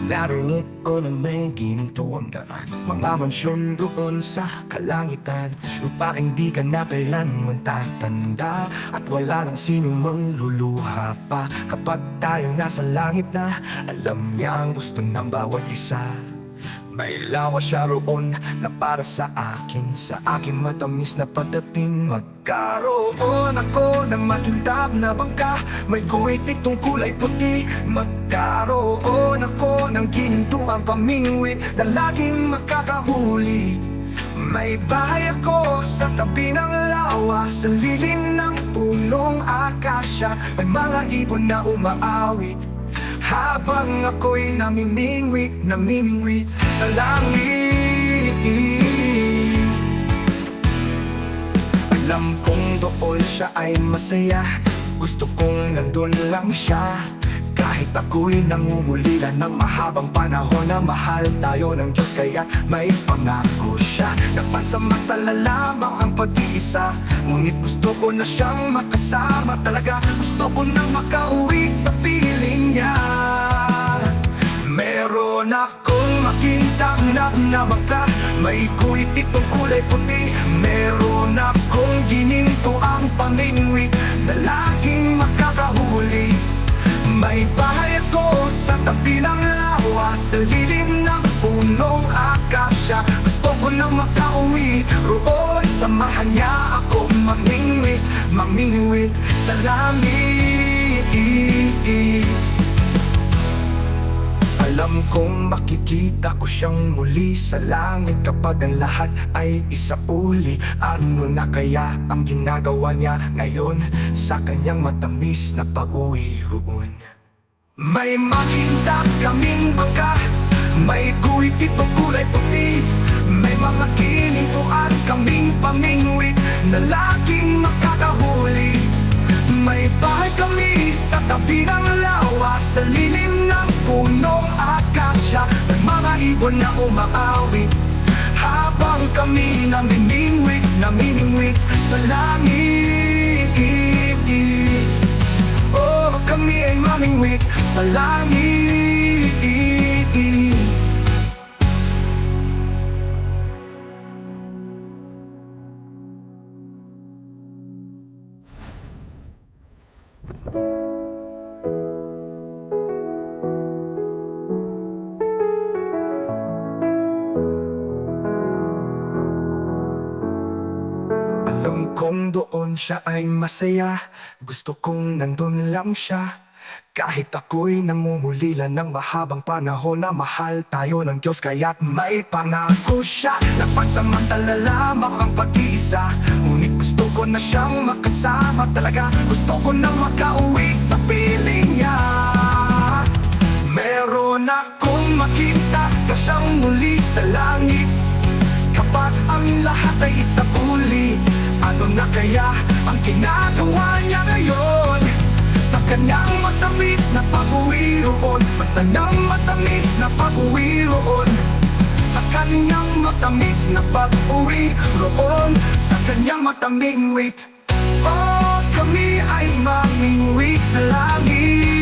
Narinig ko na may ginintuang daan, mga mansyon doon sa kalangitan. Lupaing di ka na kailanman tatanda, at wala nang sino mang luluha pa. Kapag tayo nasa langit na, alam niya ang gusto ng bawat isa. May lawas siya roon na para sa akin, sa aking matamis na pagdating. Magkaroon ako ng makintab na bangka, may guhit itong kulay puti. Magkaroon ako ng ginintuang pamingwit na laging makakahuli. May bahay ako sa tabi ng lawa, sa lilim ng punong akasya. May mga ibon na umaawit habang ako'y namimingwit sa langit. Alam kong doon siya ay masaya, gusto kong nandun lang siya. Kahit ako'y nangungulila ng mahabang panahon na mahal tayo ng Diyos, kaya may pangako siya. Napansamantala lamang ang pag-iisa, ngunit gusto ko na siyang makasama talaga. Gusto ko nang makauwi sa piling niya. Meron akong makintab na bangka, may guhit itong kulay puti. Meron akong gininto ang pamingwit na laging makakahuli. May bahay ako sa tabi ng lawa, sa lilim ng punong akasya. Gusto ko nang makauwi roon, samahan niya ako mamingwit sa langit. Alam kong makikita ko siyang muli sa langit kapag ang lahat ay isauli. Ano na kaya ang ginagawa niya ngayon sa kanyang matamis na pag-uwi roon? May makintab kaming bangka, may guhit itong kulay puti. May mga kinintuan kaming pamingwit na laging makakahuli. May bahay kami sa tabi ng lawa, sa lilim ng punong akasya. May mga ibon na umaawit habang kami namimingwit sa langit. Oh, kami ay mamingwit sa langit. Alam kong doon siya ay masaya, gusto kong nandun lang siya. Kahit ako'y nangungulila ng mahabang panahon na mahal tayo ng Diyos, kaya't may pangako siya. Napansamantala lamang ang pag-iisa, ngunit gusto ko na siyang makasama talaga. Gusto ko nang makauwi sa piling niya. Meron akong makita na siyang muli sa langit kapag ang lahat ay isauli. Ano na kaya ang ginagawa niya ngayon sa kanyang matamis na pag-uwi roon? Matamis na pag-uwi roon, sa kanyang matamis na pag-uwi roon, sa kanyang matamingwit. Oh, kami ay mamingwit sa langit.